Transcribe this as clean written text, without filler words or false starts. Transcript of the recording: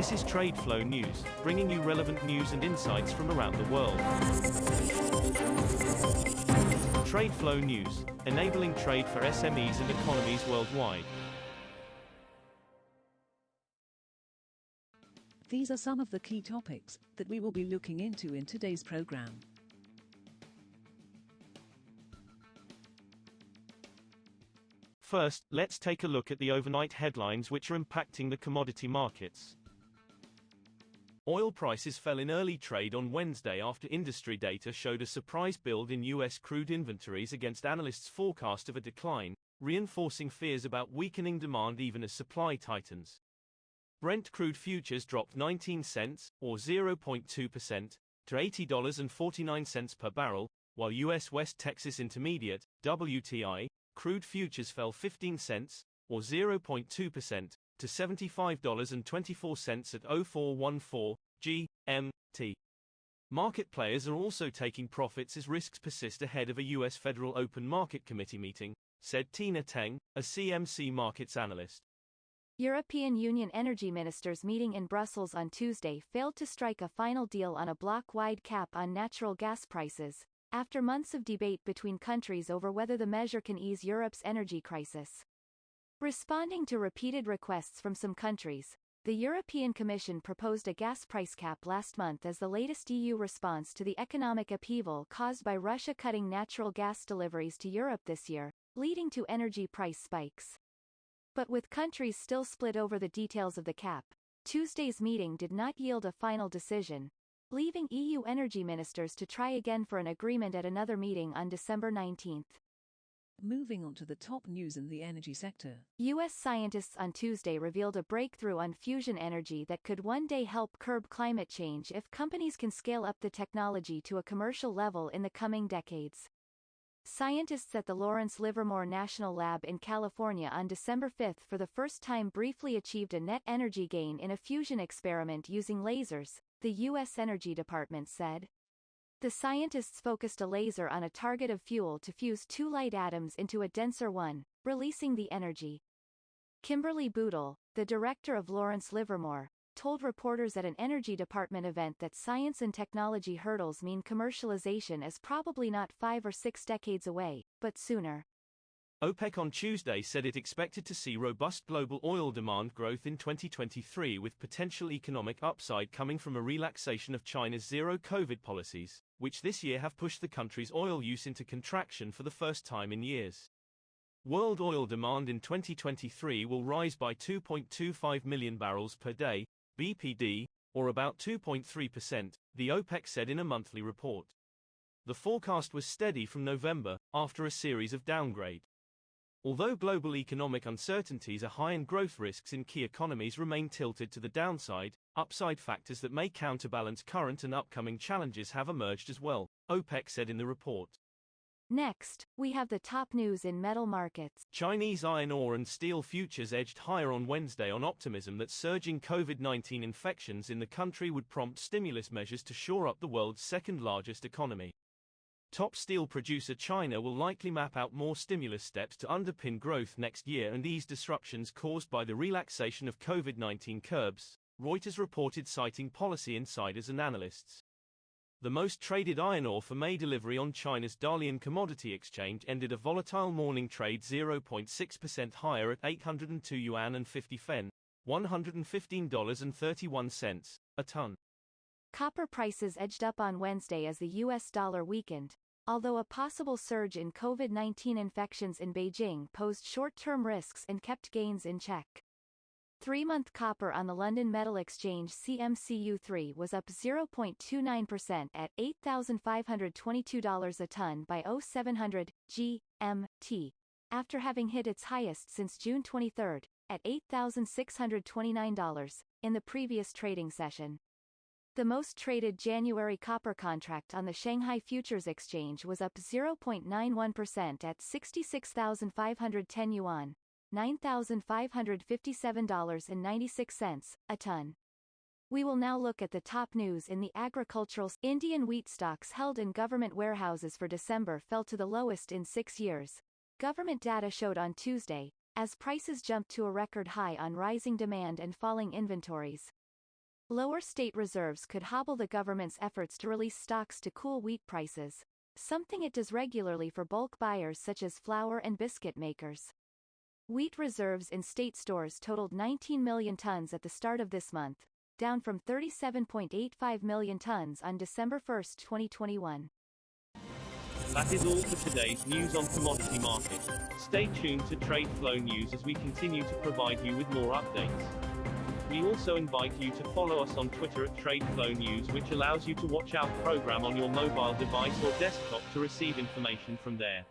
This is TradeFlow News, bringing you relevant news and insights from around the world. TradeFlow News, enabling trade for SMEs and economies worldwide. These are some of the key topics that we will be looking into in today's program. First, let's take a look at the overnight headlines which are impacting the commodity markets. Oil prices fell in early trade on Wednesday after industry data showed a surprise build in U.S. crude inventories against analysts' forecast of a decline, reinforcing fears about weakening demand even as supply tightens. Brent crude futures dropped 19 cents, or 0.2%, to $80.49 per barrel, while U.S. West Texas Intermediate, WTI, crude futures fell 15 cents, or 0.2%, to $75.24 at 0414 GMT. Market players are also taking profits as risks persist ahead of a U.S. Federal Open Market Committee meeting, said Tina Teng, a CMC markets analyst. European Union energy ministers meeting in Brussels on Tuesday failed to strike a final deal on a bloc-wide cap on natural gas prices, after months of debate between countries over whether the measure can ease Europe's energy crisis. Responding to repeated requests from some countries, the European Commission proposed a gas price cap last month as the latest EU response to the economic upheaval caused by Russia cutting natural gas deliveries to Europe this year, leading to energy price spikes. But with countries still split over the details of the cap, Tuesday's meeting did not yield a final decision, leaving EU energy ministers to try again for an agreement at another meeting on December 19. Moving on to the top news in the energy sector. U.S. scientists on Tuesday revealed a breakthrough on fusion energy that could one day help curb climate change if companies can scale up the technology to a commercial level in the coming decades. Scientists at the Lawrence Livermore National Lab in California on December 5 for the first time briefly achieved a net energy gain in a fusion experiment using lasers, the U.S. Energy Department said. The scientists focused a laser on a target of fuel to fuse two light atoms into a denser one, releasing the energy. Kimberly Boodle, the director of Lawrence Livermore, told reporters at an Energy Department event that science and technology hurdles mean commercialization is probably not 5 or 6 decades away, but sooner. OPEC on Tuesday said it expected to see robust global oil demand growth in 2023 with potential economic upside coming from a relaxation of China's zero-COVID policies, which this year have pushed the country's oil use into contraction for the first time in years. World oil demand in 2023 will rise by 2.25 million barrels per day, BPD, or about 2.3%, the OPEC said in a monthly report. The forecast was steady from November, after a series of downgrades. Although global economic uncertainties are high and growth risks in key economies remain tilted to the downside, upside factors that may counterbalance current and upcoming challenges have emerged as well, OPEC said in the report. Next, we have the top news in metal markets. Chinese iron ore and steel futures edged higher on Wednesday on optimism that surging COVID-19 infections in the country would prompt stimulus measures to shore up the world's second-largest economy. Top steel producer China will likely map out more stimulus steps to underpin growth next year and ease disruptions caused by the relaxation of COVID-19 curbs, Reuters reported citing policy insiders and analysts. The most traded iron ore for May delivery on China's Dalian commodity exchange ended a volatile morning trade 0.6% higher at 802 yuan and 50 fen, $115.31, a ton. Copper prices edged up on Wednesday as the U.S. dollar weakened, although a possible surge in COVID-19 infections in Beijing posed short-term risks and kept gains in check. 3-month copper on the London Metal Exchange CMCU3 was up 0.29% at $8,522 a ton by 0700 GMT, after having hit its highest since June 23, at $8,629, in the previous trading session. The most traded January copper contract on the Shanghai Futures Exchange was up 0.91% at 66,510 yuan, $9,557.96, a ton. We will now look at the top news in the agricultural. Indian wheat stocks held in government warehouses for December fell to the lowest in 6 years. Government data showed on Tuesday, as prices jumped to a record high on rising demand and falling inventories. Lower state reserves could hobble the government's efforts to release stocks to cool wheat prices, something it does regularly for bulk buyers such as flour and biscuit makers. Wheat reserves in state stores totaled 19 million tons at the start of this month, down from 37.85 million tons on December 1, 2021. That is all for today's news on commodity markets. Stay tuned to TradeFlow News as we continue to provide you with more updates. We also invite you to follow us on Twitter at TradeFlow News, which allows you to watch our program on your mobile device or desktop to receive information from there.